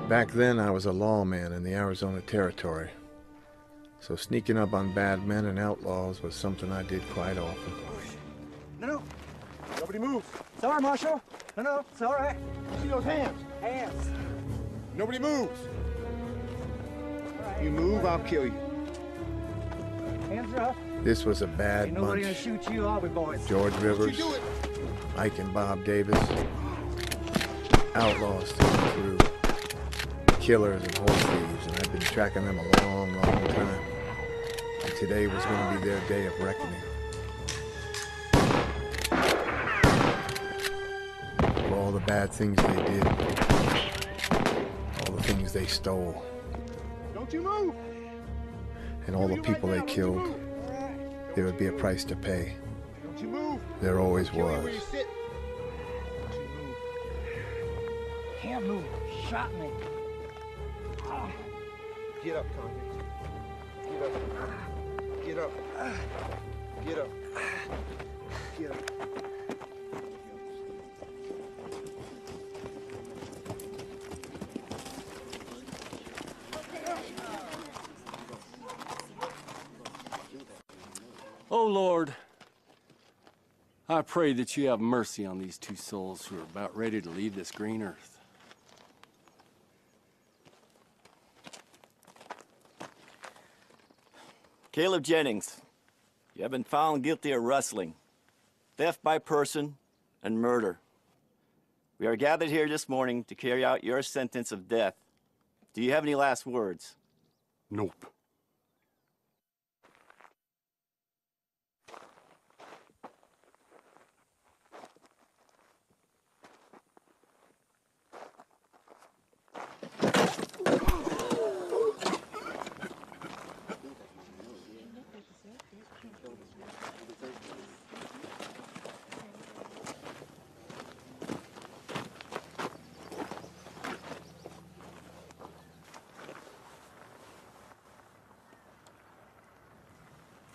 Back then, I was a lawman in the Arizona Territory, so sneaking up on bad men and outlaws was something I did quite often. No. Nobody moves. Sorry, Marshal. No, it's all right. See those hands? Hands. Nobody moves. Right. You move, I'll kill you. Hands are up. This was a bad Ain't nobody bunch. gonna shoot you, are we, boys? George Rivers, Do it. Ike and Bob Davis, outlaws through and through, killers and horse thieves, and I've been tracking them a long, long time. And today was going to be their day of reckoning. For all the bad things they did, all the things they stole, Don't you move. and all the people they killed, there would be a price to pay. Don't you move. There always Kill you was. where you sit. Don't you move. Can't move. Shot me. Get up, convict. Get up. Get up. Get up. Get up. Oh, Lord, I pray that you have mercy on these two souls who are about ready to leave this green earth. Caleb Jennings, you have been found guilty of rustling, theft by person, and murder. We are gathered here this morning to carry out your sentence of death. Do you have any last words? Nope.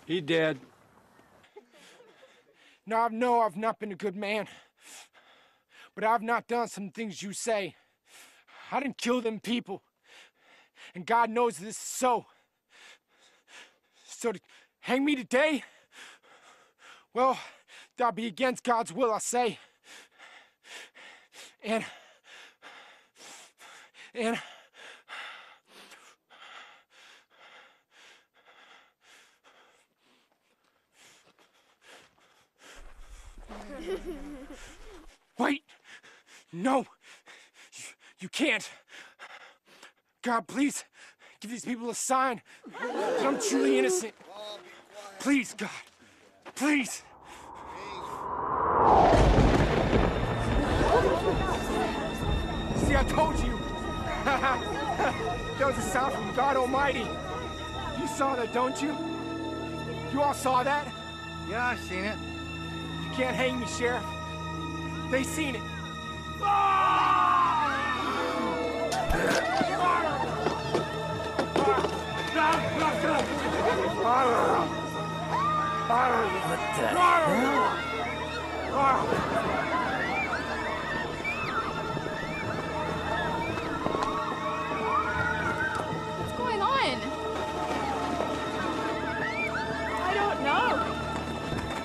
He dead. Now I know I've not been a good man, but I've not done some things you say. I didn't kill them people, and God knows this is so. So to hang me today, well, that'll be against God's will, I say. And wait! No! You can't! God, please, give these people a sign that I'm truly innocent. Please, God. Please! See, I told you! That was a sound from God Almighty. You saw that, don't you? You all saw that? Yeah, I've seen it. You can't hang me, Sheriff. They seen it. What's going on? I don't know.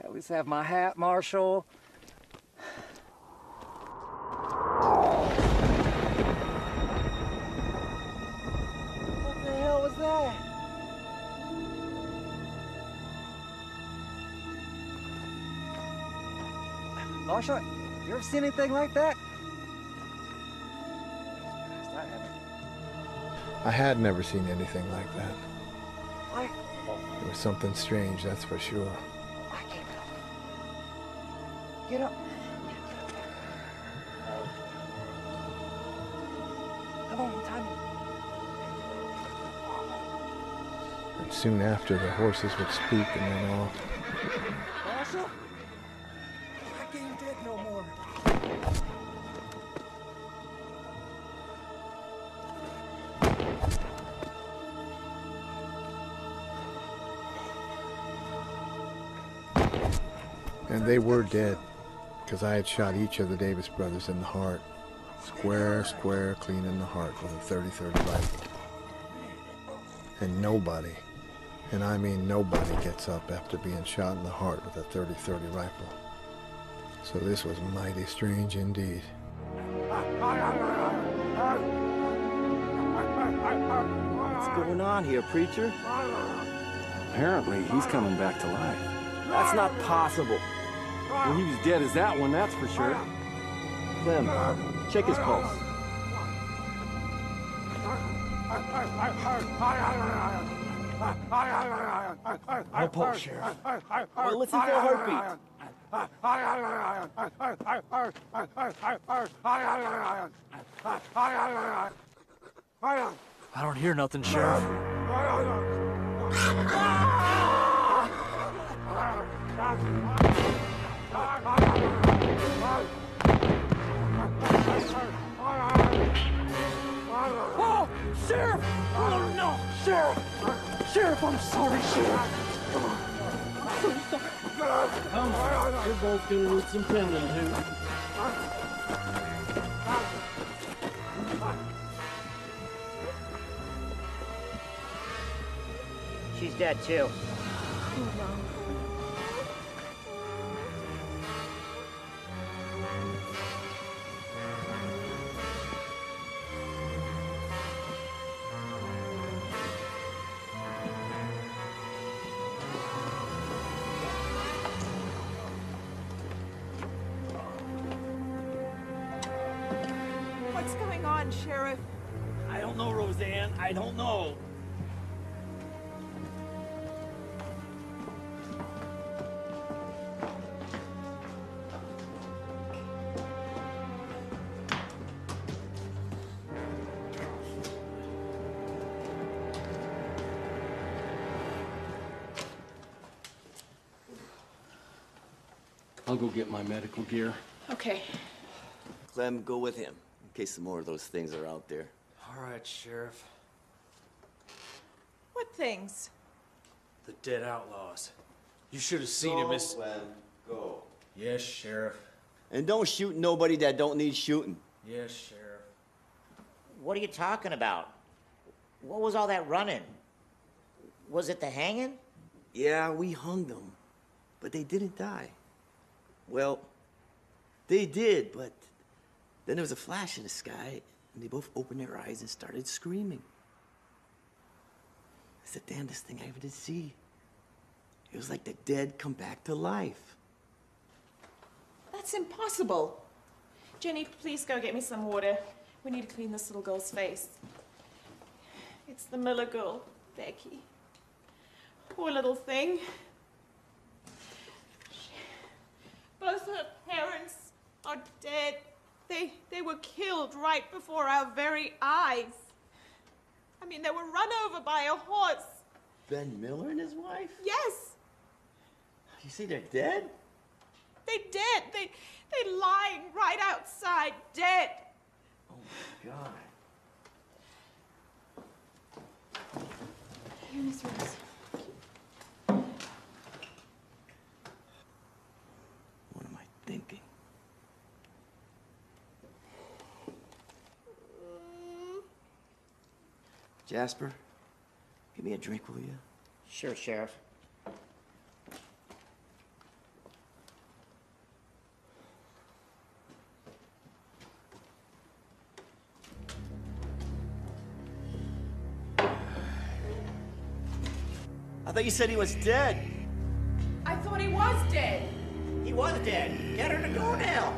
At least have my hat, Marshal. What the hell was that? Marshal, you ever seen anything like that? I haven't. I had never seen anything like that. What? It was something strange, that's for sure. I can't get up. Come on, time. And soon after, the horses would spook and run off. Marshal? I ain't dead no more. And they were dead, because I had shot each of the Davis brothers in the heart. Square, clean in the heart with a 30-30 rifle. And nobody, and I mean nobody, gets up after being shot in the heart with a 30-30 rifle. So this was mighty strange indeed. What's going on here, preacher? Apparently, he's coming back to life. That's not possible. Well, he was dead as that one, that's for sure. Clem, check his pulse. No pulse, Sheriff. Well, listen for a heartbeat. I don't hear nothing, Sheriff. Oh, Sheriff! Oh, no! Sheriff! Sheriff, I'm sorry, Sheriff! You're both gonna need some tending to. She's dead too. What's going on, Sheriff? I don't know, Roseanne. I don't know. I'll go get my medical gear. Okay. Clem, go with him, in case some more of those things are out there. All right, Sheriff. What things? The dead outlaws. You should have seen him, Miss... Clem, go. Yes, Sheriff. And don't shoot nobody that don't need shooting. Yes, Sheriff. What are you talking about? What was all that running? Was it the hanging? Yeah, we hung them, but they didn't die. Well, they did, but then there was a flash in the sky, and they both opened their eyes and started screaming. It's the damnedest thing I ever did see. It was like the dead come back to life. That's impossible. Jenny, please go get me some water. We need to clean this little girl's face. It's the Miller girl, Becky. Poor little thing. Both her parents are dead. They were killed right before our very eyes. I mean, they were run over by a horse. Ben Miller and his wife? Yes, You say they're dead? they dead. They lying right outside, dead. Oh my God. Here, Miss Rose. What am I thinking? Jasper, give me a drink, will you? Sure, Sheriff. I thought you said he was dead. I thought he was dead. He was dead. Get her to go now.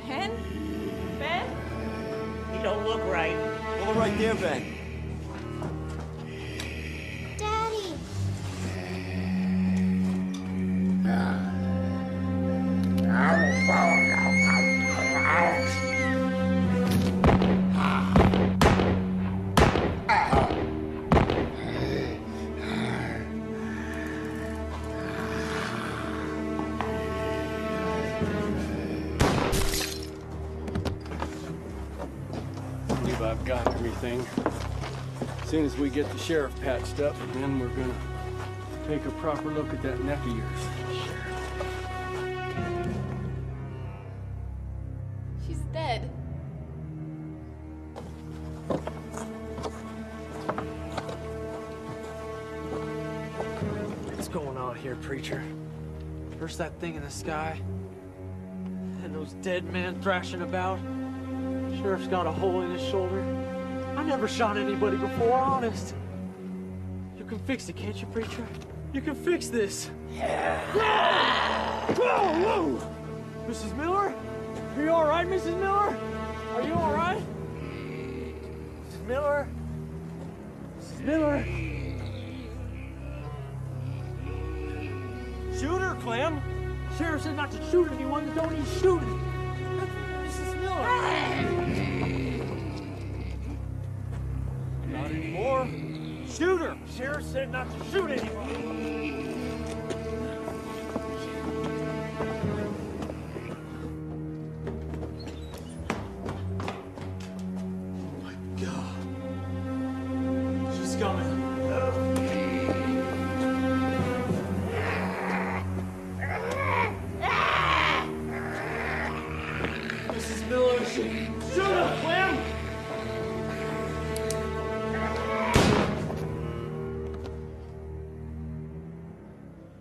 Ben? Ben? He don't look right. Go right there, Ben. Daddy. I believe I've got everything. As soon as we get the sheriff patched up, then we're gonna take a proper look at that neck of yours. hell's going on here, preacher? First that thing in the sky, and those dead men thrashing about. Sheriff's got a hole in his shoulder. I never shot anybody before, honest. You can fix it, can't you, preacher? You can fix this. Whoa, whoa! Mrs. Miller? Are you all right, Mrs. Miller? Are you all right? Mrs. Miller? Mrs. Miller? Shoot her, Clem! Sheriff said not to shoot anyone, don't even shoot it! Mrs. Miller! Not anymore. Shoot her! Sheriff said not to shoot anyone.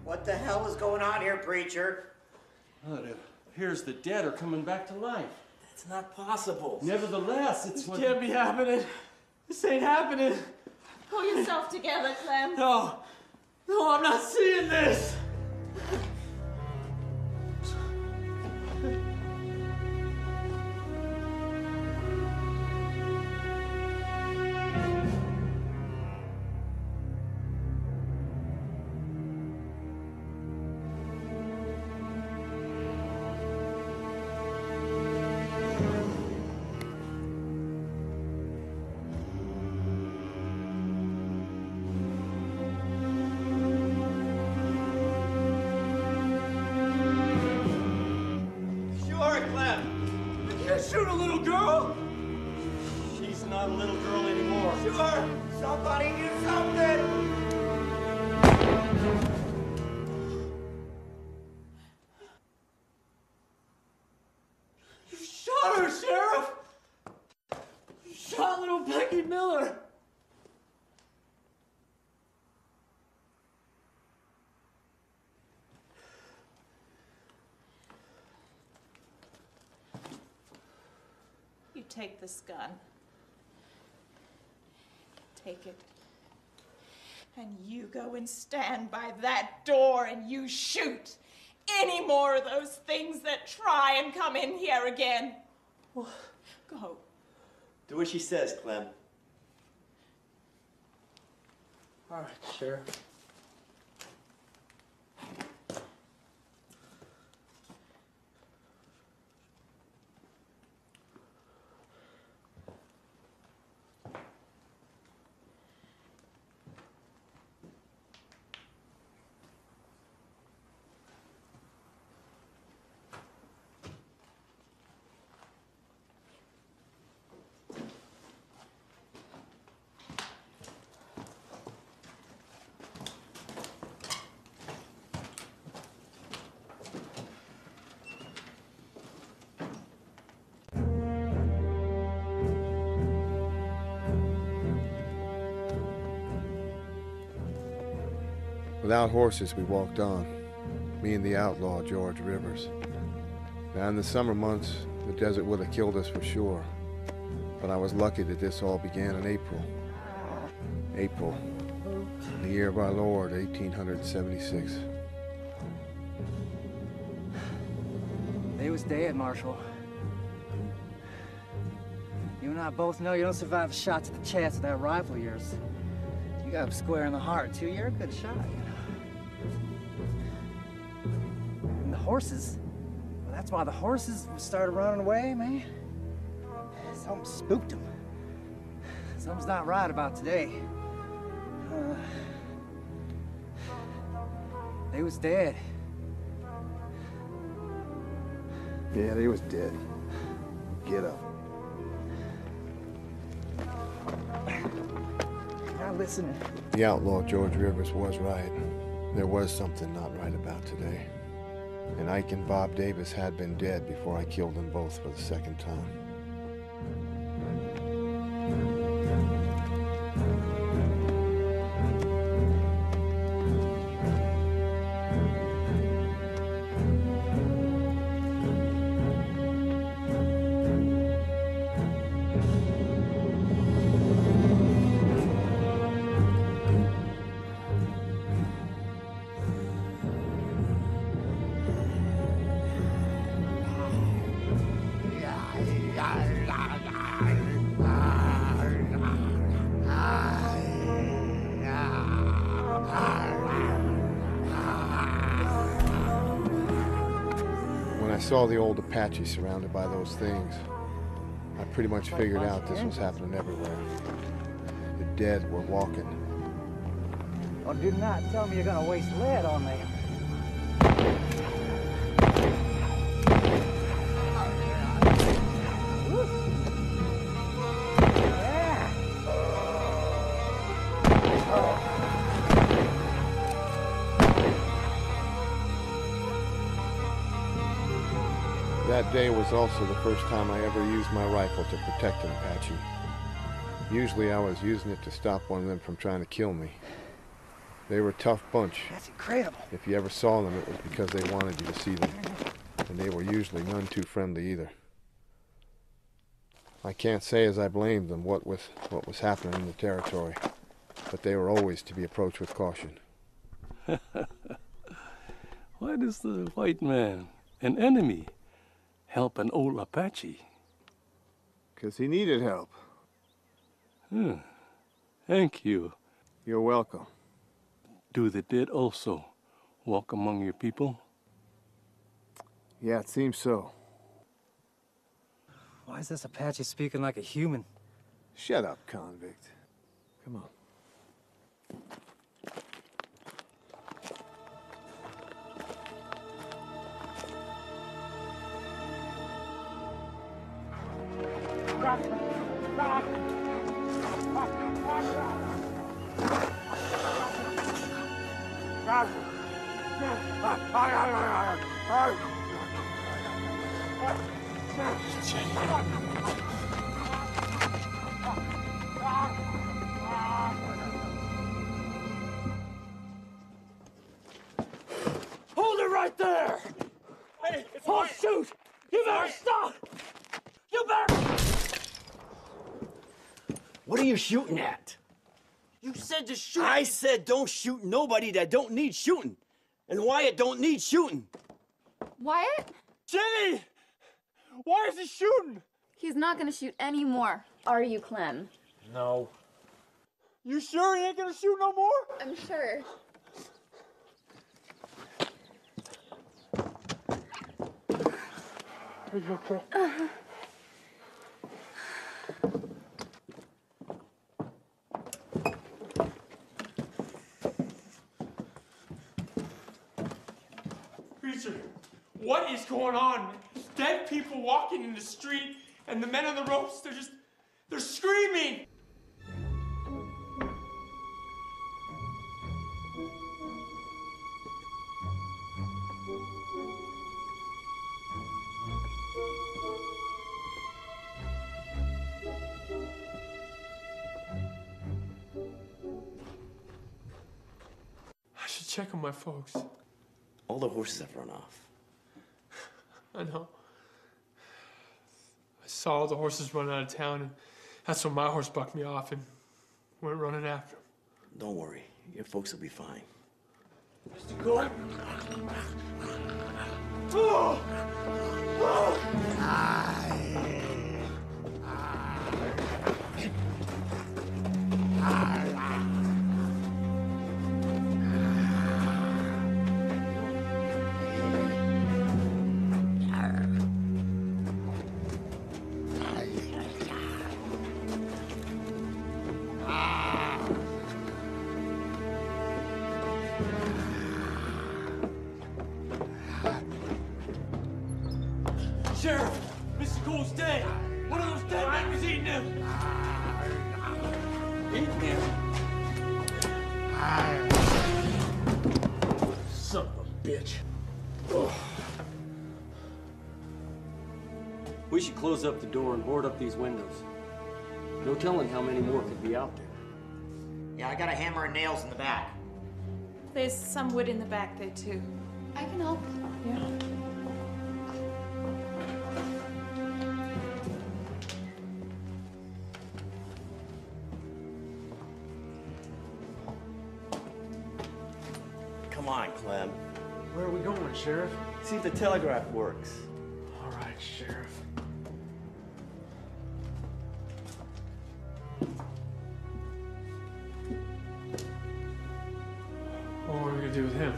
What the hell is going on here, preacher? Well, it appears the dead are coming back to life. That's not possible. Nevertheless, it's This can't be happening. This ain't happening. Pull yourself together, Clem. No. No, I'm not seeing this. Shoot a little girl! She's not a little girl anymore. Sure! Somebody do something! You shot her, Sheriff! You shot little Becky Miller! You take this gun. Take it. And you go and stand by that door and you shoot any more of those things that try and come in here again. Go. Do what she says, Clem. All right, Sheriff. Without horses, we walked on, me and the outlaw, George Rivers. Now, in the summer months, the desert would have killed us for sure, but I was lucky that this all began in April. April, the year of our Lord, 1876. They was dead, Marshal. You and I both know you don't survive a shot to the chest with that rifle of yours. You got him square in the heart, too. You're a good shot, you know. And the horses, well, that's why the horses started running away, man. Something spooked them. Something's not right about today. They was dead. Yeah, they was dead. Get up. Now listen. The outlaw, George Rivers, was right. There was something not right about today. And Ike and Bob Davis had been dead before I killed them both for the second time. I saw the old Apache surrounded by those things, I pretty much figured out this was happening everywhere. The dead were walking. Well, do not tell me you're gonna waste lead on them. That day was also the first time I ever used my rifle to protect an Apache. Usually I was using it to stop one of them from trying to kill me. They were a tough bunch. That's incredible. If you ever saw them, it was because they wanted you to see them. And they were usually none too friendly either. I can't say as I blamed them what was happening in the territory, but they were always to be approached with caution. Why does the white man, an enemy, help an old Apache? 'Cause he needed help. Thank you. You're welcome. Do the dead also walk among your people? Yeah, it seems so. Why is this Apache speaking like a human? Shut up, convict. Come on. Hold it right there! Hey, oh, shoot! You better stop! You better... What are you shooting at? You said to shoot! I said don't shoot nobody that don't need shooting. And Wyatt don't need shooting. Wyatt? Jenny! Why is he shooting? He's not gonna shoot anymore. Are you, Clem? No. You sure he ain't gonna shoot no more? I'm sure. Are you okay? Preacher, what is going on? There's dead people walking in the street, and the men on the ropes, they're screaming! I should check on my folks. All the horses have run off. I know. I saw all the horses run out of town, and that's when my horse bucked me off and went running after him. Don't worry, your folks will be fine. Mr. Gold? Oh! Oh! Sheriff, Mr. Cole's dead. One of those dead men was eating him. Eating him? Son of a bitch. Oh. We should close up the door and board up these windows. No telling how many more could be out there. Yeah, I got a hammer and nails in the back. There's some wood in the back there, too. I can help. Yeah. Come on, Clem. Where are we going, Sheriff? See if the telegraph works. All right, Sheriff. What are we gonna do with him?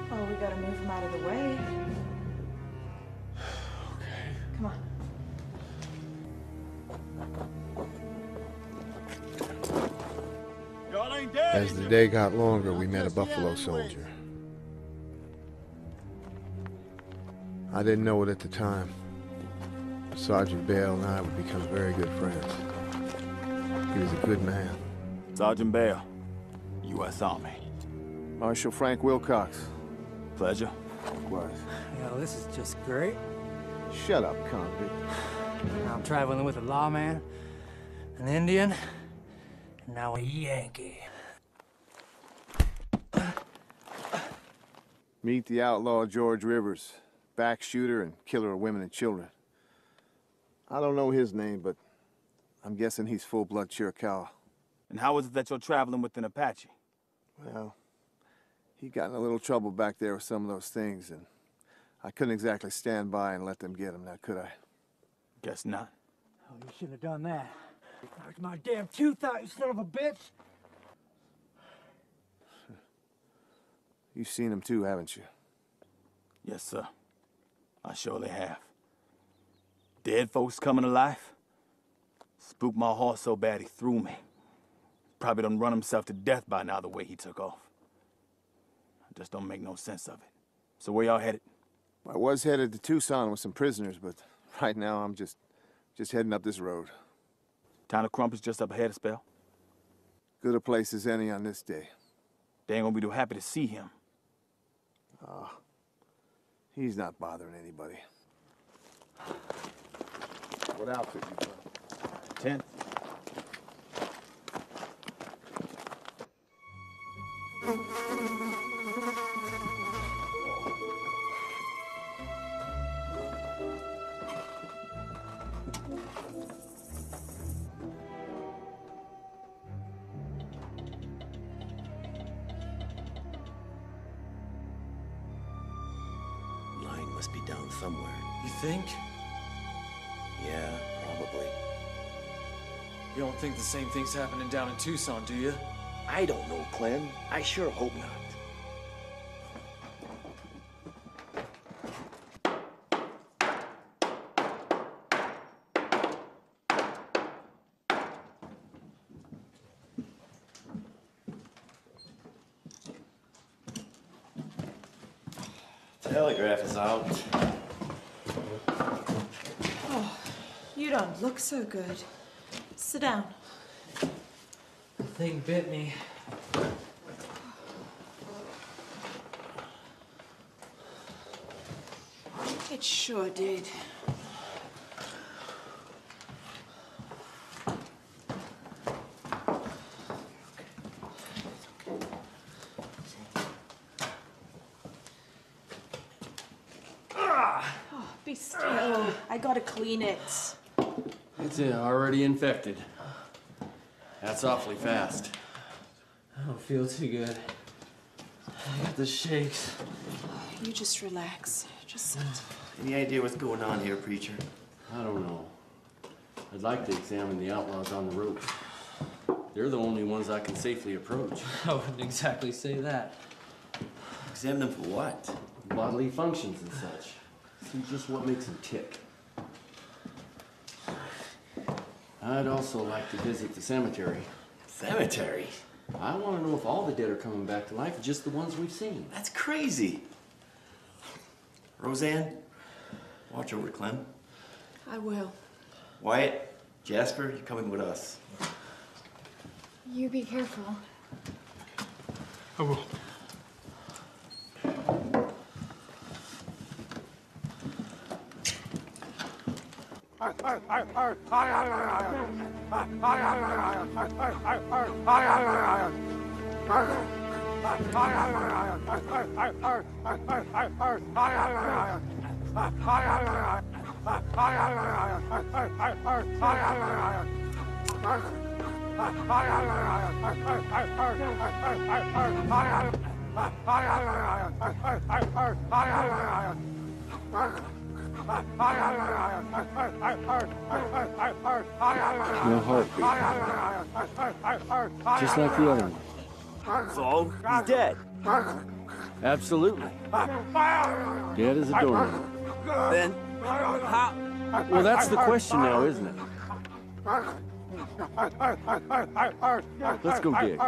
Oh, we gotta move him out of the way. Come on. As the day got longer, we met a Buffalo soldier. I didn't know it at the time. Sergeant Bale and I would become very good friends. He was a good man. Sergeant Bale, U.S. Army. Marshal Frank Wilcox. Pleasure. Likewise. Yo, this is just great. Shut up, convict. I'm traveling with a lawman, an Indian, and now a Yankee. Meet the outlaw George Rivers, back shooter and killer of women and children. I don't know his name, but I'm guessing he's full-blood Chiricahua. And how is it that you're traveling with an Apache? Well, he got in a little trouble back there with some of those things, and I couldn't exactly stand by and let them get him, now could I? Guess not. Oh, you shouldn't have done that. You knocked my damn tooth out, you son of a bitch! You've seen him too, haven't you? Yes, sir. I surely have. Dead folks coming to life? Spooked my horse so bad he threw me. Probably done run himself to death by now the way he took off. I just don't make no sense of it. So where y'all headed? I was headed to Tucson with some prisoners, but right now I'm just heading up this road. Town of Crump is just up ahead a spell. Good a place as any on this day. They ain't gonna be too happy to see him. He's not bothering anybody. What outfit you got? 10th. Line must be down somewhere. You think? Yeah, probably. You don't think the same thing's happening down in Tucson, do you? I don't know, Clem. I sure hope not. Telegraph is out. Oh, you don't look so good. Sit down. The thing bit me. It sure did. Oh, be still. I gotta clean it. It's already infected. That's awfully fast. I don't feel too good. I got the shakes. You just relax. Just sit. Any idea what's going on here, preacher? I don't know. I'd like to examine the outlaws on the road. They're the only ones I can safely approach. I wouldn't exactly say that. Examine them for what? Bodily functions and such. See just what makes them tick. I'd also like to visit the cemetery. Cemetery? I want to know if all the dead are coming back to life or just the ones we've seen. That's crazy. Roseanne, watch over Clem. I will. Wyatt, Jasper, you're coming with us. You be careful. I will. No heartbeat. Just like the other one. So, he's dead. Absolutely. Dead as a doornail. Then, Well, that's the question now, isn't it? Let's go dig.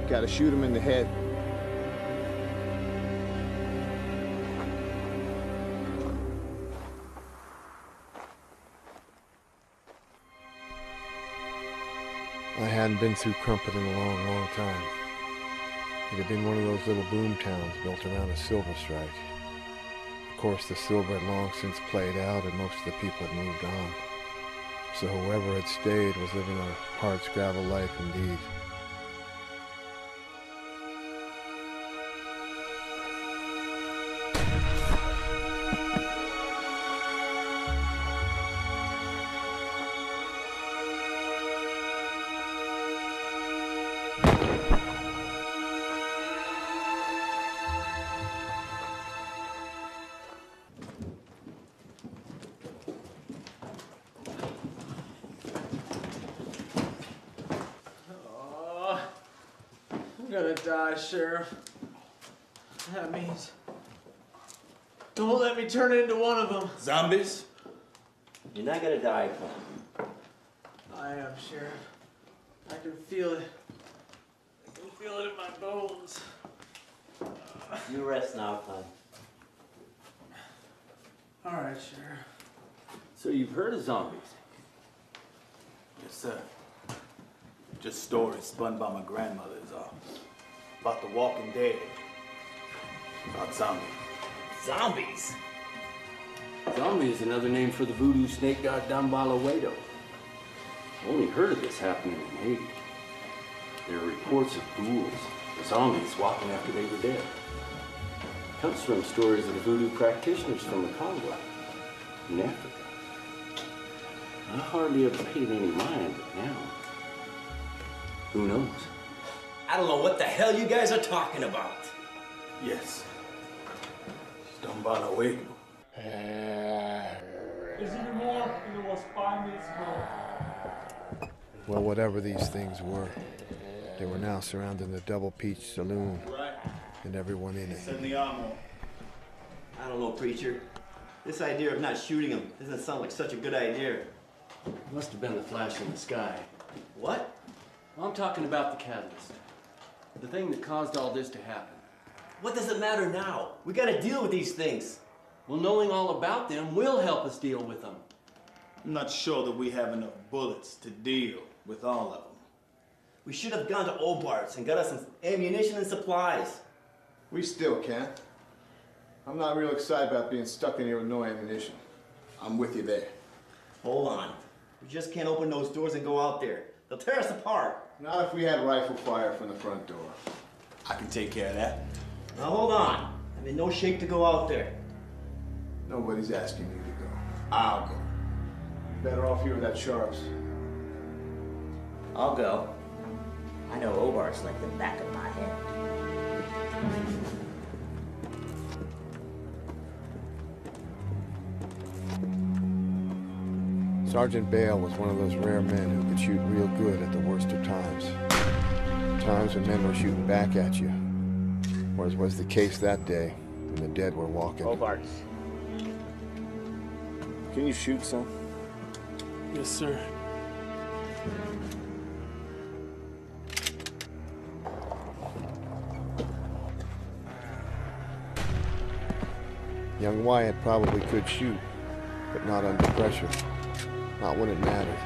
Gotta shoot him in the head. I hadn't been through Crumpet in a long, long time. It had been one of those little boom towns built around a silver strike. Of course, the silver had long since played out and most of the people had moved on. So whoever had stayed was living a hard-scrabble life indeed. I'm gonna die, Sheriff. That means don't let me turn into one of them. Zombies? You're not gonna die, Clem. I am, Sheriff. I can feel it. I can feel it in my bones. You rest now, Clem. All right, Sheriff. So you've heard of zombies? Yes, sir. Just stories spun by my grandmother's about the Walking Dead. About zombies. Zombies? Zombie is another name for the voodoo snake god Dambalawedo. Only heard of this happening in Haiti. There are reports of ghouls, the zombies walking after they were dead. It comes from stories of the voodoo practitioners from the Congo in Africa. I hardly ever paid any mind, but now, who knows? I don't know what the hell you guys are talking about. Yes. Dambalawedo. Is it more? It was 5 minutes ago. Well, whatever these things were, they were now surrounding the Double Peach Saloon and everyone in it. I don't know, preacher. This idea of not shooting him doesn't sound like such a good idea. It must have been the flash in the sky. What? Well, I'm talking about the catalyst. The thing that caused all this to happen. What does it matter now? We gotta deal with these things. Well, knowing all about them will help us deal with them. I'm not sure that we have enough bullets to deal with all of them. We should have gone to Obart's and got us some ammunition and supplies. We still can. I'm not real excited about being stuck in here with no ammunition. I'm with you there. Hold on. We just can't open those doors and go out there. They'll tear us apart. Not if we had rifle fire from the front door. I can take care of that. Now hold on. I'm in no shape to go out there. Nobody's asking you to go. I'll go. Better off here with that Sharps. I'll go. I know Obart's like the back of my head. Sergeant Bale was one of those rare men who could shoot real good at the worst of times. Times when men were shooting back at you, or as was the case that day when the dead were walking. Hobarts. Can you shoot, son? Yes, sir. Young Wyatt probably could shoot, but not under pressure. Not when it mattered.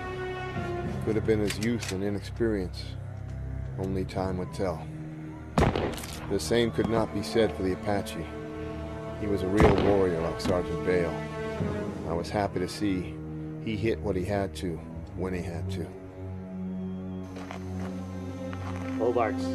Could have been his youth and inexperience. Only time would tell. The same could not be said for the Apache. He was a real warrior like Sergeant Bale. I was happy to see he hit what he had to, when he had to. Hobarts.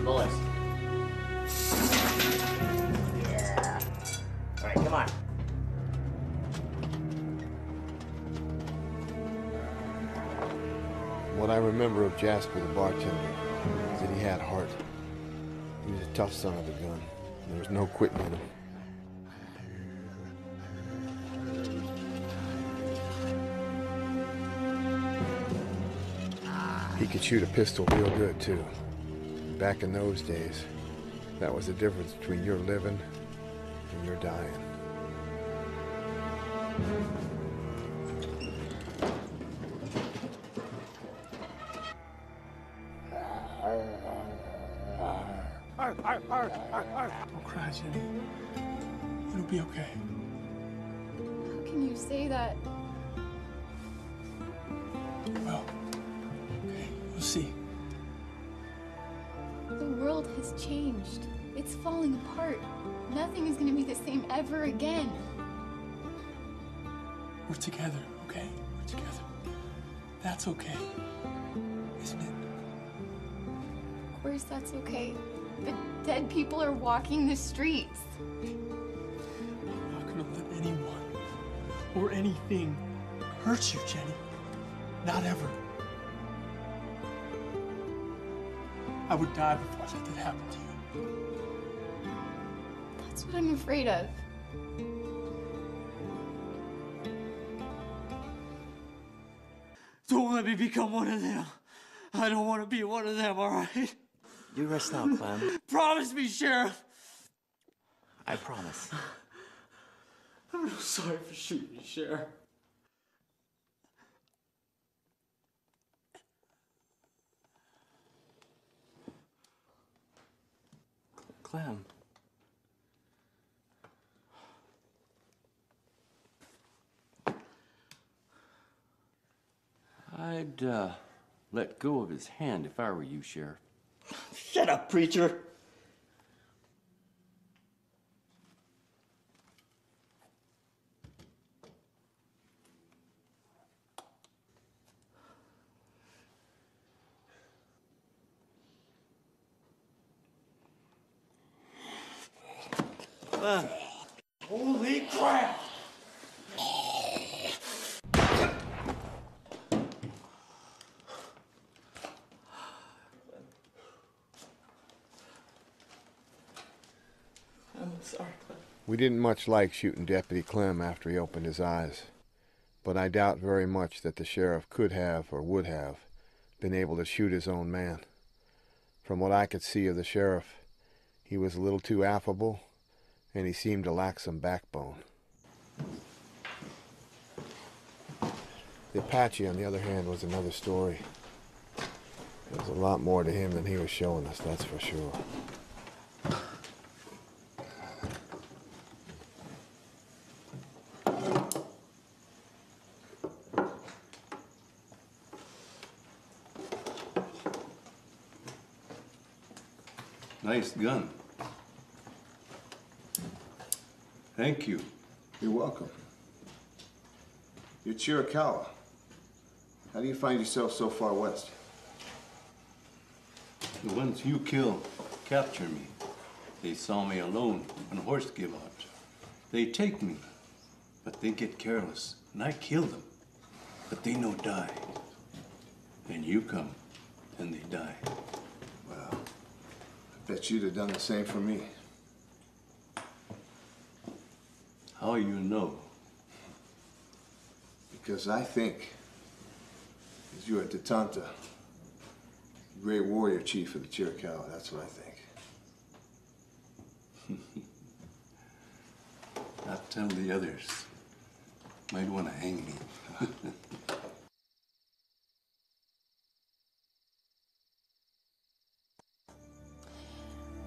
Bullets. Yeah. All right, come on. What I remember of Jasper the bartender is that he had heart. He was a tough son of a gun. There was no quitting in him. He could shoot a pistol real good, too. Back in those days, that was the difference between your living and your dying. Don't cry, Jenny. It'll be okay. How can you say that? Well, okay, we'll see. The world has changed. It's falling apart. Nothing is going to be the same ever again. We're together, okay? We're together. That's okay, isn't it? Of course that's okay. But dead people are walking the streets. I'm not gonna let anyone or anything hurt you, Jenny. Not ever. I would die before I let that happen to you. That's what I'm afraid of. Don't let me become one of them. I don't want to be one of them, all right? You rest now, Clem. Promise me, Sheriff. I promise. I'm real sorry for shooting you, Sheriff. Clem. I'd, let go of his hand if I were you, Sheriff. Shut up, preacher. Holy crap! I'm sorry, Clem. We didn't much like shooting Deputy Clem after he opened his eyes, but I doubt very much that the sheriff could have or would have been able to shoot his own man. From what I could see of the sheriff, he was a little too affable, and he seemed to lack some backbone. The Apache, on the other hand, was another story. There was a lot more to him than he was showing us, that's for sure. Nice gun. Thank you. You're welcome. You're Chiricahua. How do you find yourself so far west? The ones you kill capture me. They saw me alone when horse give out. They take me, but they get careless, and I kill them. But they no die. And you come, and they die. Well, I bet you'd have done the same for me. How you know? Because I think, as you are Tatanta, great warrior chief of the Chiricahua, that's what I think. I'll tell the others. Might want to hang me.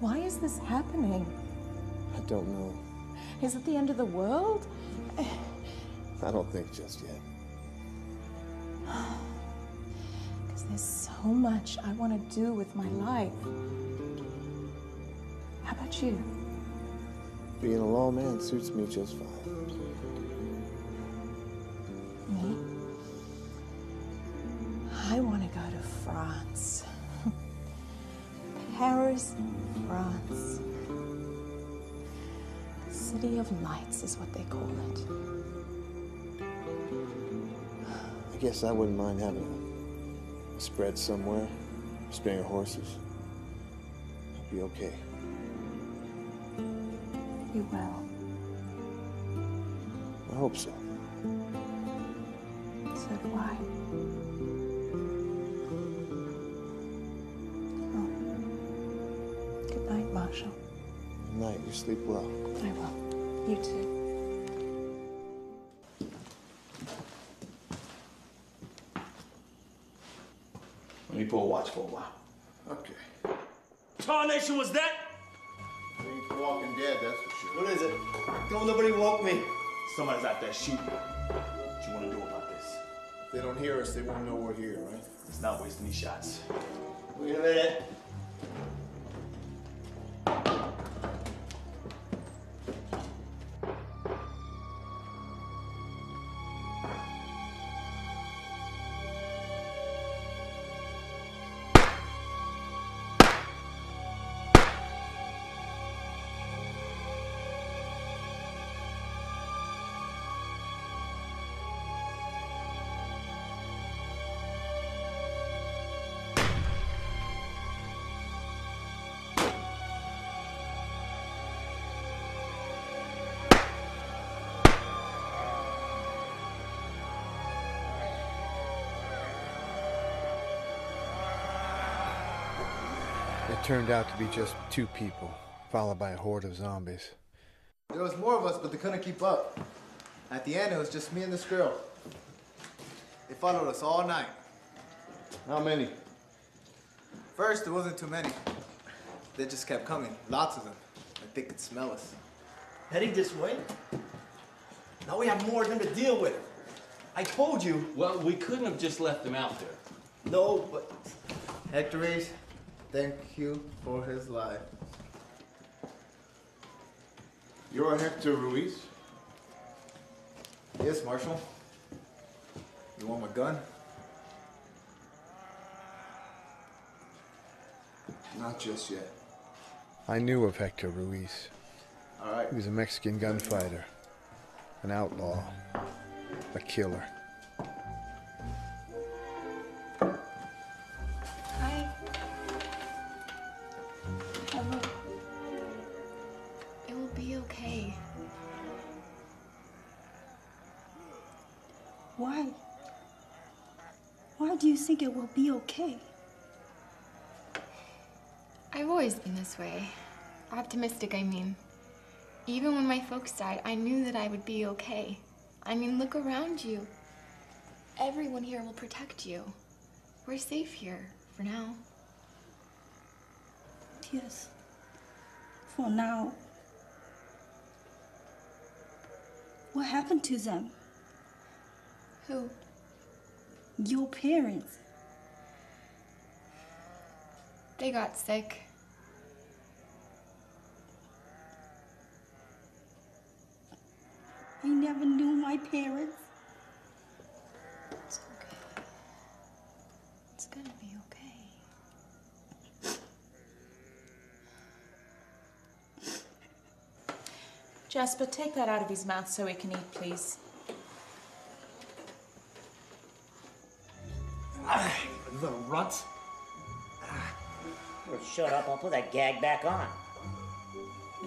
Why is this happening? I don't know. Is it the end of the world? I don't think just yet. Because there's so much I want to do with my life. How about you? Being a lawman suits me just fine. Me? I want to go to France. Paris, France. The City of Lights is what they call it. I guess I wouldn't mind having a spread somewhere, a string of horses. I'd be okay. You will. I hope so. So do I. Oh. Good night, Marshall. Good night. You sleep well. I will. You too. Let me pull a watch for a while. Okay. Tarnation was that? Ain't The Walking Dead, that's for sure. What is it? Don't nobody woke me. Somebody's out there shooting. What you want to do about this? If they don't hear us, they won't know we're here, right? It's not wasting these shots. Wait a minute. It turned out to be just 2 people, followed by a horde of zombies. There was more of us, but they couldn't keep up. At the end, it was just me and this girl. They followed us all night. How many? First, there wasn't too many. They just kept coming, lots of them. Like they could smell us. Heading this way? Now we have more of them to deal with. I told you. Well, we couldn't have just left them out there. No, but... Hector Reyes, thank you for his life. You're Hector Ruiz? Yes, Marshal. You want my gun? Not just yet. I knew of Hector Ruiz. All right. He was a Mexican gunfighter, an outlaw, a killer. Hi. Hello. It will be okay. Why? Why do you think it will be okay? I've always been this way. Optimistic, I mean. Even when my folks died, I knew that I would be okay. I mean, look around you. Everyone here will protect you. We're safe here, for now. Yes. For now. What happened to them? Who? Your parents. They got sick. I never knew my parents. It's okay. It's gonna be okay. Jasper, take that out of his mouth so he can eat, please. Little runts. Well, shut up. I'll put that gag back on.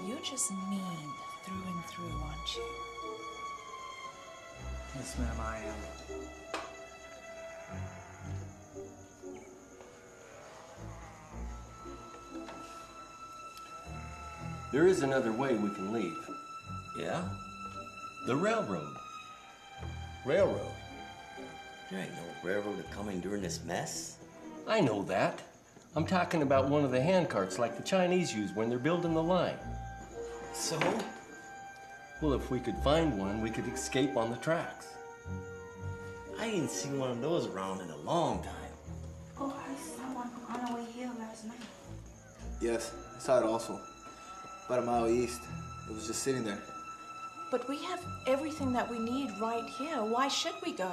You're just mean through and through, aren't you? Yes, ma'am, I am. There is another way we can leave. Yeah? The railroad. Railroad? There ain't no railroad coming during this mess. I know that. I'm talking about one of the handcarts like the Chinese use when they're building the line. So? Well, if we could find one, we could escape on the tracks. I ain't seen one of those around in a long time. Oh, I saw one on our way here last night. Yes, I saw it also. About a mile east. It was just sitting there. But we have everything that we need right here. Why should we go?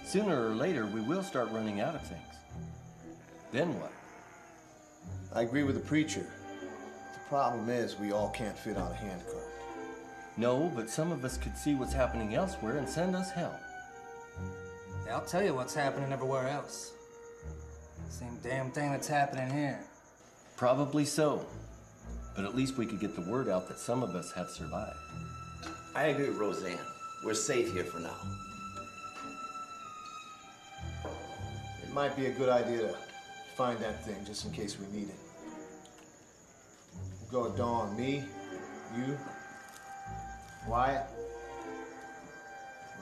Sooner or later, we will start running out of things. Then what? I agree with the preacher. The problem is we all can't fit on a handcart. No, but some of us could see what's happening elsewhere and send us help. Yeah, I'll tell you what's happening everywhere else. Same damn thing that's happening here. Probably so. But at least we could get the word out that some of us have survived. I agree with Roseanne. We're safe here for now. It might be a good idea to find that thing just in case we need it. We'll go at dawn. Me, you, Wyatt,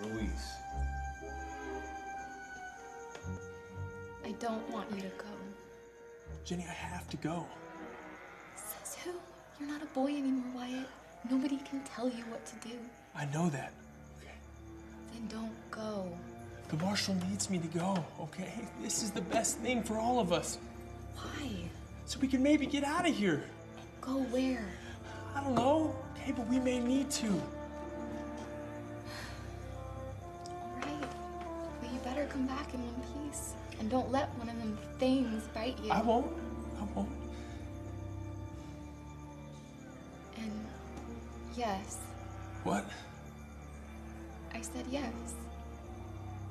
Louise. I don't want you to go. Jenny, I have to go. Says who? You're not a boy anymore, Wyatt. Nobody can tell you what to do. I know that. Then don't go. The marshal needs me to go, okay? This is the best thing for all of us. Why? So we can maybe get out of here. Go where? I don't know. Okay, but we may need to. All right. But you better come back in one piece. And don't let one of them things bite you. I won't. I won't. And yes. What? I said yes.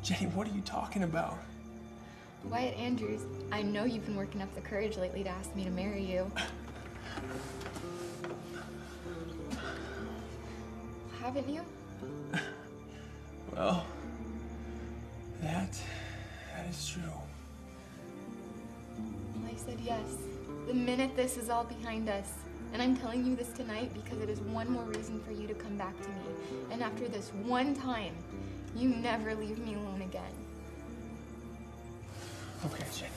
Jenny, what are you talking about? Wyatt Andrews, I know you've been working up the courage lately to ask me to marry you. Haven't you? Well, that is true. Well, I said yes. The minute this is all behind us. And I'm telling you this tonight because it is one more reason for you to come back to me. And after this one time, you never leave me alone again. Okay, Jenny.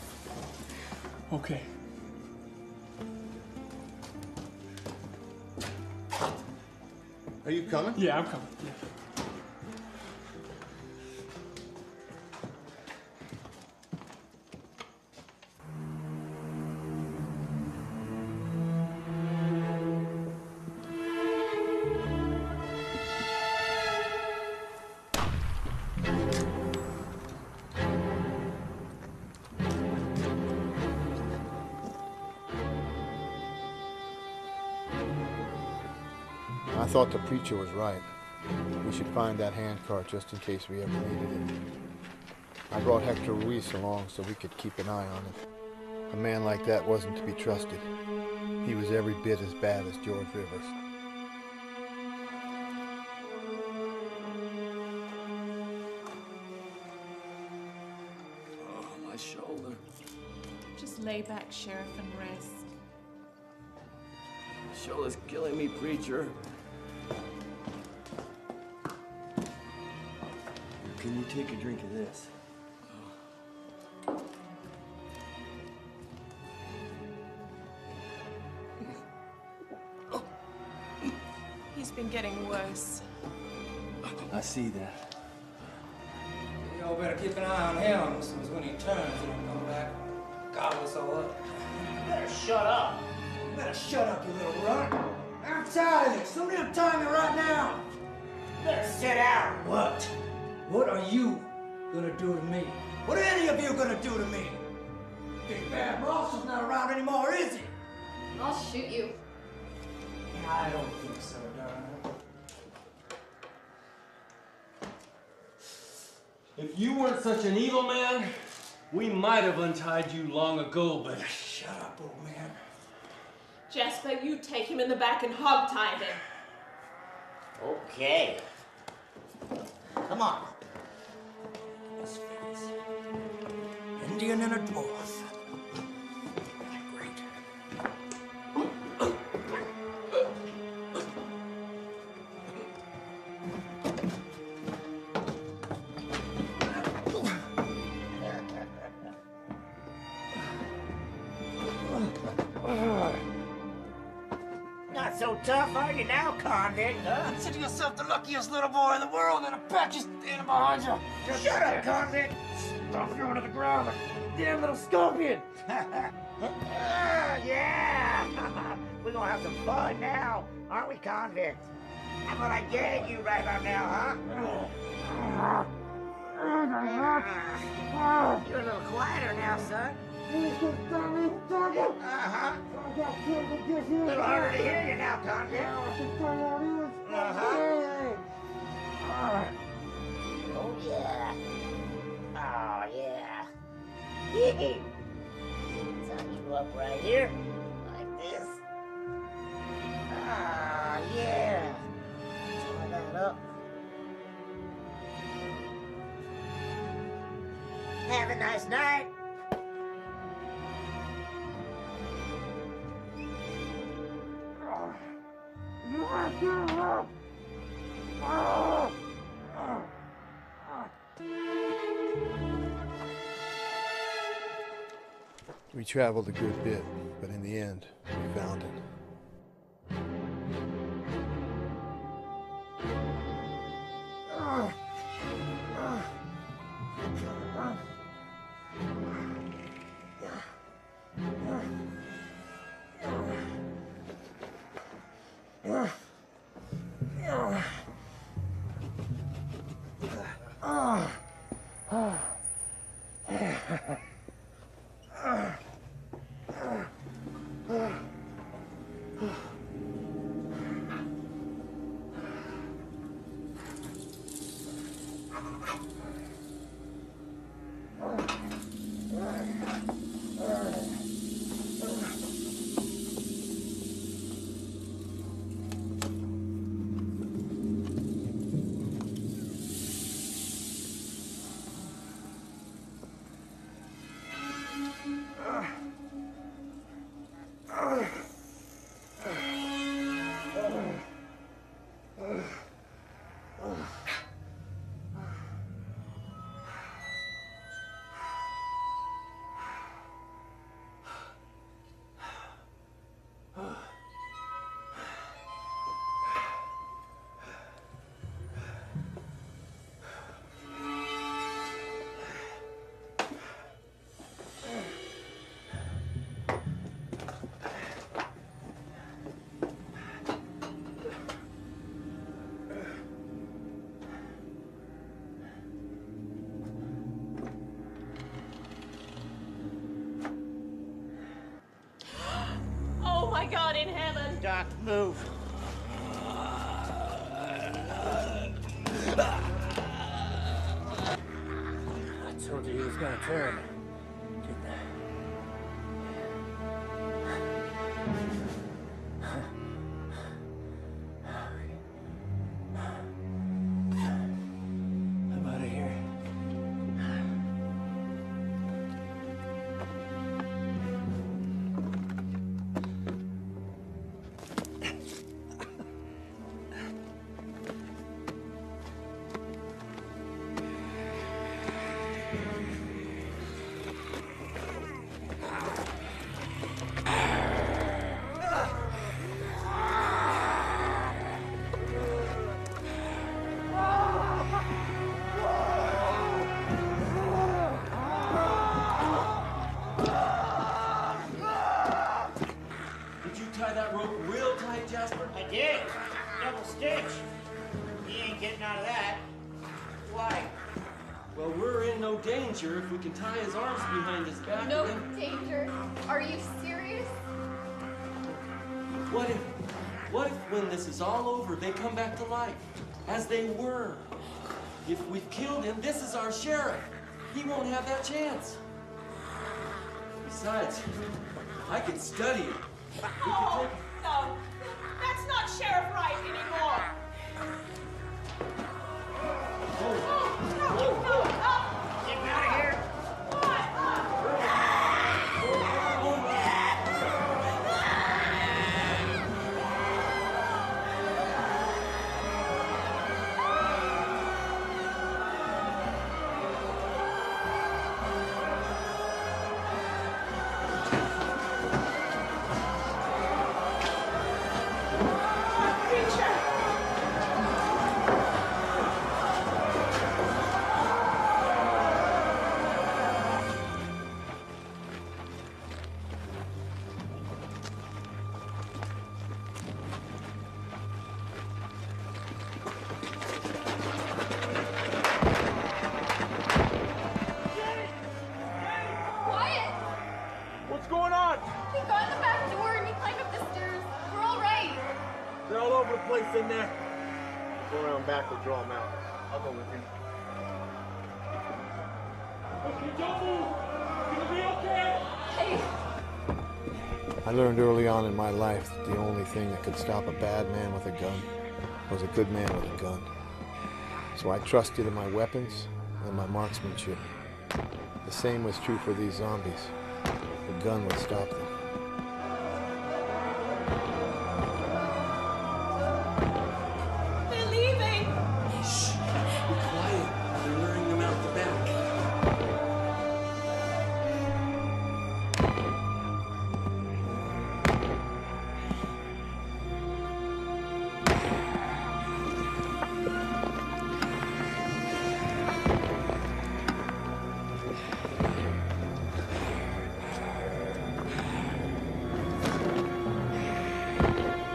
Okay. Are you coming? Yeah, I'm coming. Yeah. I thought the preacher was right. We should find that handcart just in case we ever needed it. I brought Hector Ruiz along so we could keep an eye on him. A man like that wasn't to be trusted. He was every bit as bad as George Rivers. Oh, my shoulder. Just lay back, Sheriff, and rest. Shoulder's killing me, preacher. Can you take a drink of this? He's been getting worse. I see that. Y'all better keep an eye on him, so when he turns, he don't come back, gobble us all up. You better shut up. You better shut up, you little runt. I'm tired of this. Somebody untie me right now. You better sit down. What? What are you gonna do to me? What are any of you gonna do to me? Big Bad Marshall's not around anymore, is he? I'll shoot you. I don't think so, darling. If you weren't such an evil man, we might have untied you long ago, but Shut up, old man. Jasper, you take him in the back and hog-tie him. Okay. Come on. Let's fix. Indian and a dwarf. Not so tough, are you now, convict? Huh? Consider yourself the luckiest little boy in the world, and a patch is standing behind you. Shut up, convict! Stop throwing to the ground like a damn little scorpion. Yeah! We're gonna have some fun now, aren't we, convict? I'm gonna gag you right about now, huh? You're a little quieter now, son. Uh-huh. A little harder to hear you now, convict. Uh-huh. Oh, yeah. Oh, yeah. Tie you up right here, like this. Ah, yeah. Tie that up. Have a nice night. We traveled a good bit, but in the end, we found it. Oh my God in heaven! Doc, move. I told you he was gonna turn. Didn't I? I'm out of here. did you tie that rope real tight, Jasper? I did. Double stitch. He ain't getting out of that. Why? Well, we're in no danger if we can tie his arms behind his back. No and then- danger. Are you serious? What if What if when this is all over, they come back to life, as they were? If we've killed him, this is our sheriff. He won't have that chance. Besides, I can study him. Oh, no. That's not Sheriff Wright anymore. Get out of here. Quiet! What's going on? He got in the back door and he climbed up the stairs. We're all right. They're all over the place in there. Go around back, we'll draw them out. I'll go with you. Okay, don't move. It's gonna be okay. Hey, I learned early on in my life that the only thing that could stop a bad man with a gun was a good man with a gun. So I trusted in my weapons and my marksmanship. The same was true for these zombies. The gun would stop them. They're leaving. Shh, be quiet. They're luring them out the back.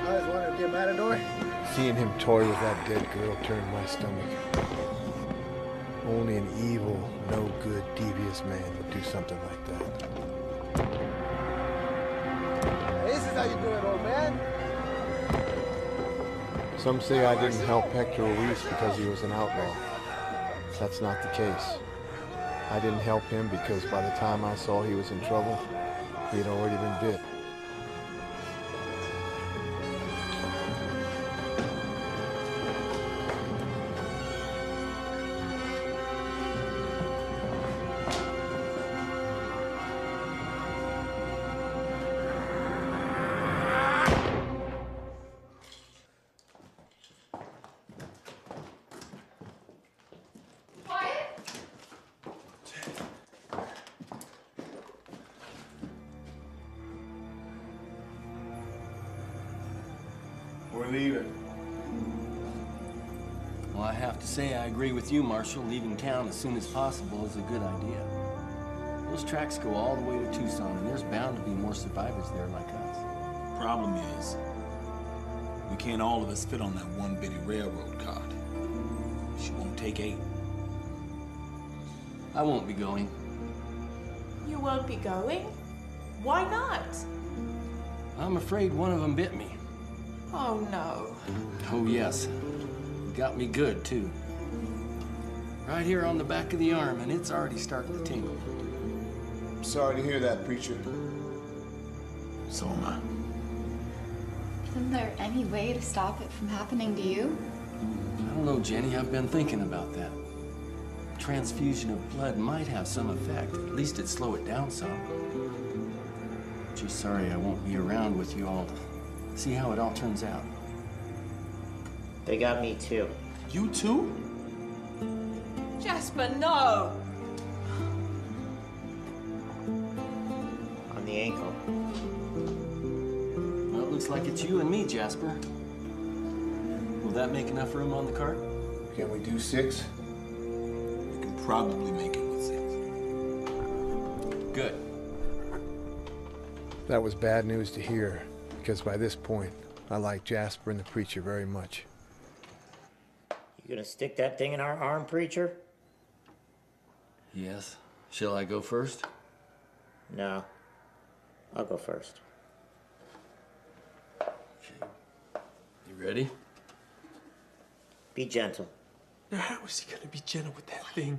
I always wanted to be a matador. Seeing him toy with that dead girl turned my stomach. Only an evil, no good, devious man would do something like that. Hey, this is how you do it, old man. Some say I didn't help Hector Ruiz because he was an outlaw. That's not the case. I didn't help him because by the time I saw he was in trouble, he had already been bit. quiet! We're leaving. Well, I have to say I agree with you, Marshal. Leaving town as soon as possible is a good idea. Those tracks go all the way to Tucson, and there's bound to be more survivors there like us. Problem is, we can't all of us fit on that one bitty railroad cart. She won't take 8. I won't be going. You won't be going? Why not? I'm afraid one of them bit me. Oh, no. Oh, yes. Got me good, too. Right here on the back of the arm, and it's already starting to tingle. I'm sorry to hear that, preacher. So am I. Isn't there any way to stop it from happening to you? I don't know, Jenny. I've been thinking about that. Transfusion of blood might have some effect. At least it'd slow it down some. Just sorry I won't be around with you all to see how it all turns out. They got me too. You too? Jasper, no! On the ankle. Well, it looks like it's you and me, Jasper. Will that make enough room on the cart? Can we do 6? We can probably make it with 6. Good. That was bad news to hear, because by this point, I liked Jasper and the preacher very much. You gonna stick that thing in our arm, preacher? Yes. Shall I go first? No. I'll go first. Okay. ready? Be gentle. Now, how is he gonna be gentle with that thing?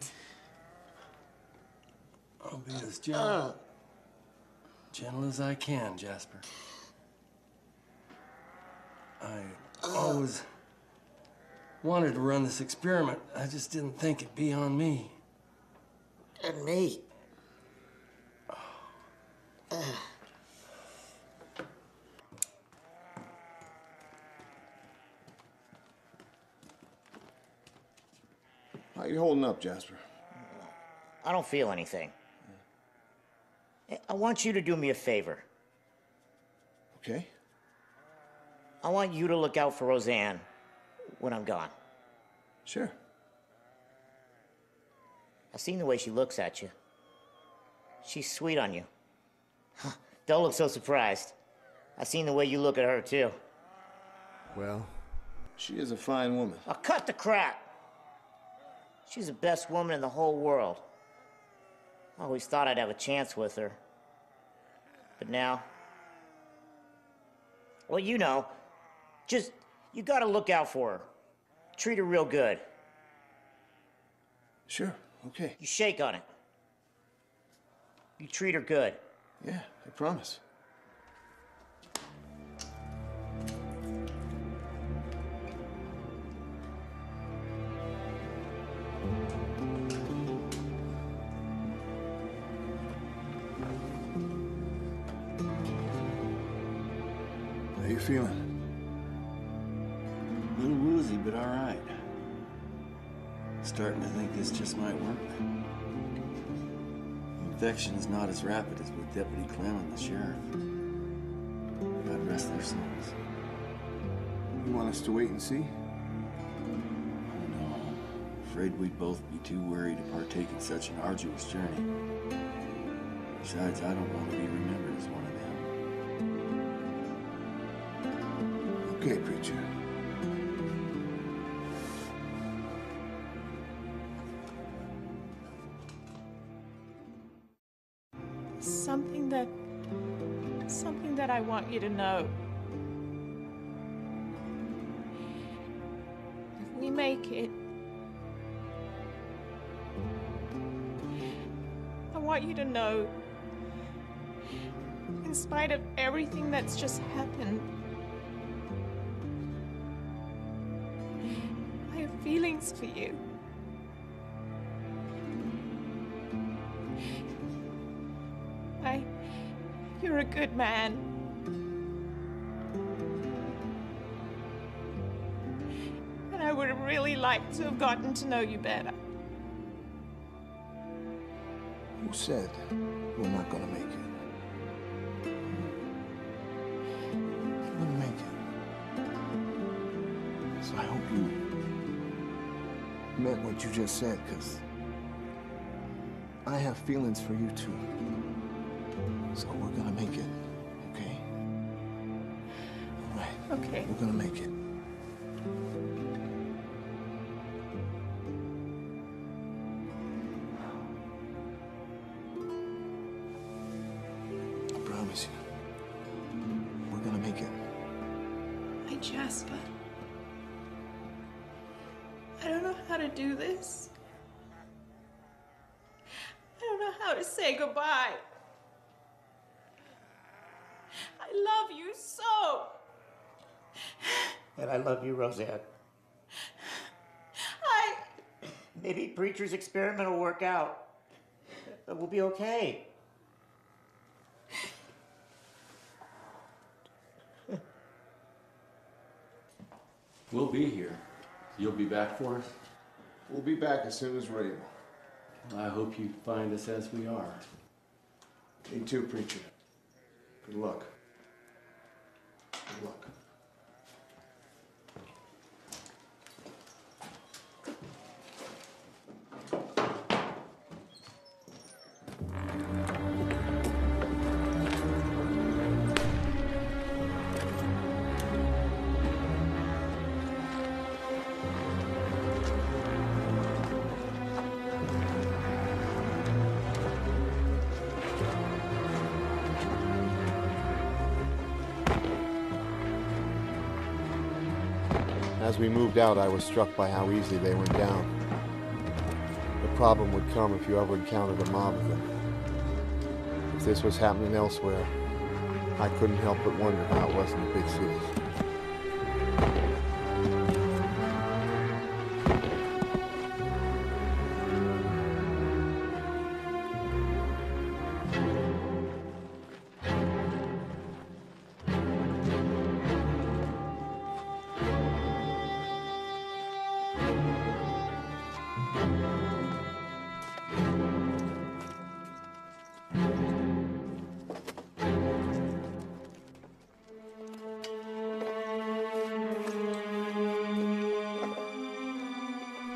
I'll be as gentle as I can, Jasper. I always wanted to run this experiment. I just didn't think it'd be on me. And me. How you holding up, Jasper? I don't feel anything. I want you to do me a favor. Okay. I want you to look out for Roseanne when I'm gone. Sure. I've seen the way she looks at you. She's sweet on you. Don't look so surprised. I've seen the way you look at her, too. Well, she is a fine woman. Oh, cut the crap! She's the best woman in the whole world. I always thought I'd have a chance with her. But now... well, you know, you gotta look out for her. Treat her real good. Sure, okay. You shake on it. You treat her good. Yeah, I promise. How you feeling? A little woozy, but all right. Starting to think this just might work. Infection's not as rapid as with Deputy Clem and the sheriff. God rest their souls. You want us to wait and see? No. Afraid we'd both be too worried to partake in such an arduous journey. Besides, I don't want to be remembered as one of them. Okay, preacher. Something that I want you to know. If we make it, I want you to know, in spite of everything that's just happened, I have feelings for you. You're a good man. And I would have really liked to have gotten to know you better. Who said we're not gonna make it? We're gonna make it. So I hope you meant what you just said, because I have feelings for you too. So we're gonna make it, okay? All right. Okay. We're gonna make it. I promise you. We're gonna make it. My Jasper. I don't know how to do this. I don't know how to say goodbye. I love you so. And I love you, Roseanne. Maybe Preacher's experiment will work out. But we'll be okay. We'll be here. You'll be back for us? We'll be back as soon as we're able. I hope you find us as we are. Me too, preacher. Good luck. Good luck. As we moved out, I was struck by how easily they went down. The problem would come if you ever encountered a mob of them. If this was happening elsewhere, I couldn't help but wonder how it was in the big cities.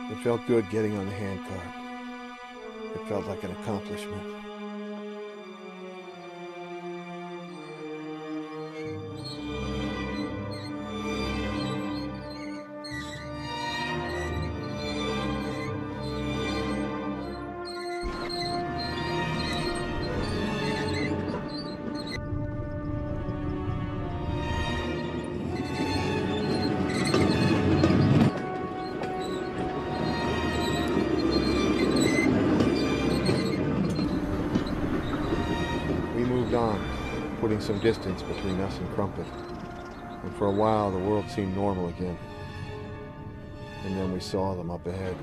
It felt good getting on the handcart. It felt like an accomplishment. Putting some distance between us and Crumpet. And for a while, the world seemed normal again. And then we saw them up ahead.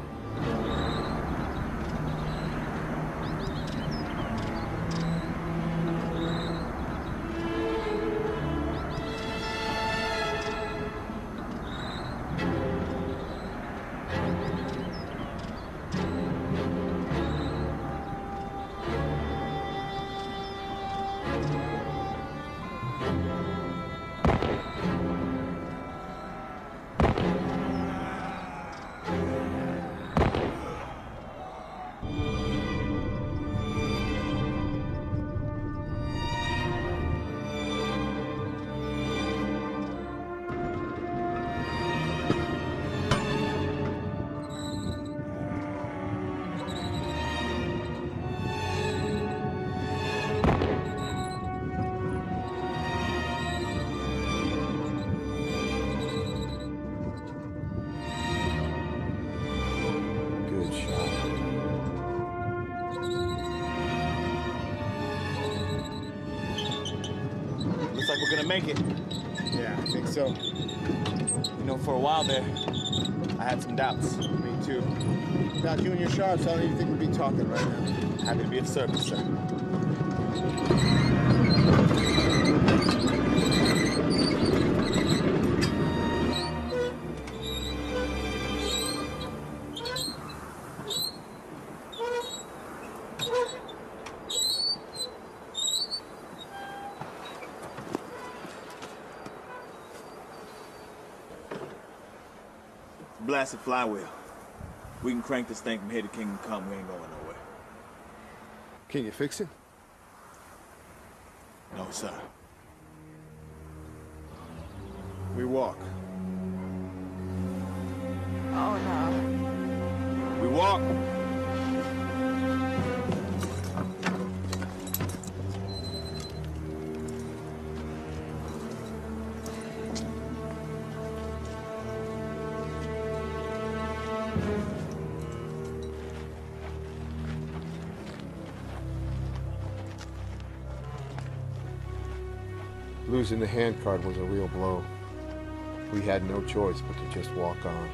Looks like we're gonna make it. Yeah, I think so. You know, for a while there, I had some doubts. Me too. Doc, you and your sharps, how do you think we'd be talking right now? Happy to be of service, sir. Blasted flywheel. We can crank this thing from here to Kingdom Come. We ain't going nowhere. Can you fix it? No, sir. We walk. Oh, no. We walk. Losing the handcart was a real blow. We had no choice but to just walk on.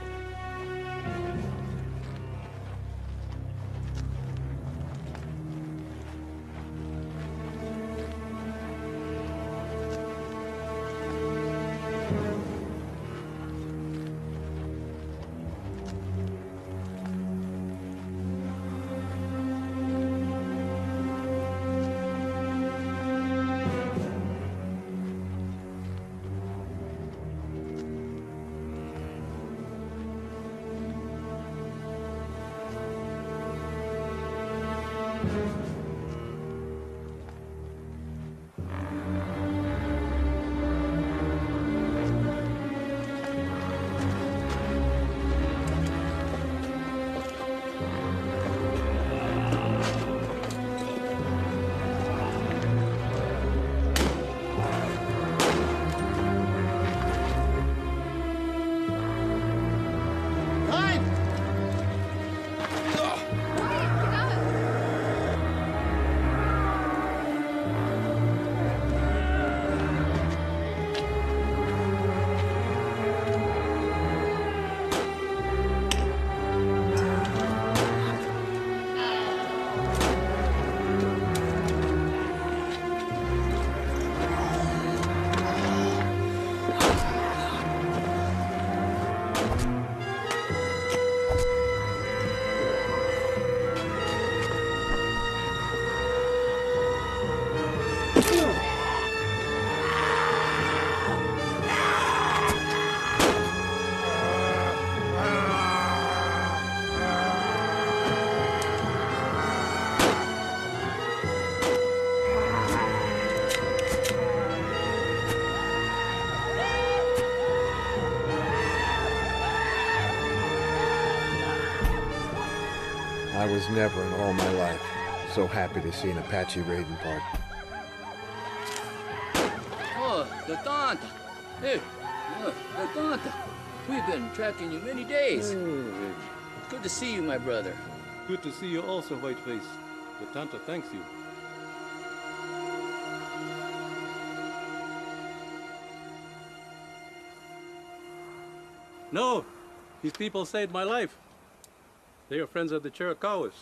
I was never in all my life so happy to see an Apache raiding party. Oh, the Tanta. Hey, the Tanta. We've been tracking you many days. Good to see you, my brother. Good to see you also, Whiteface. The Tanta thanks you. No, these people saved my life. They are friends of the Chiricahuas.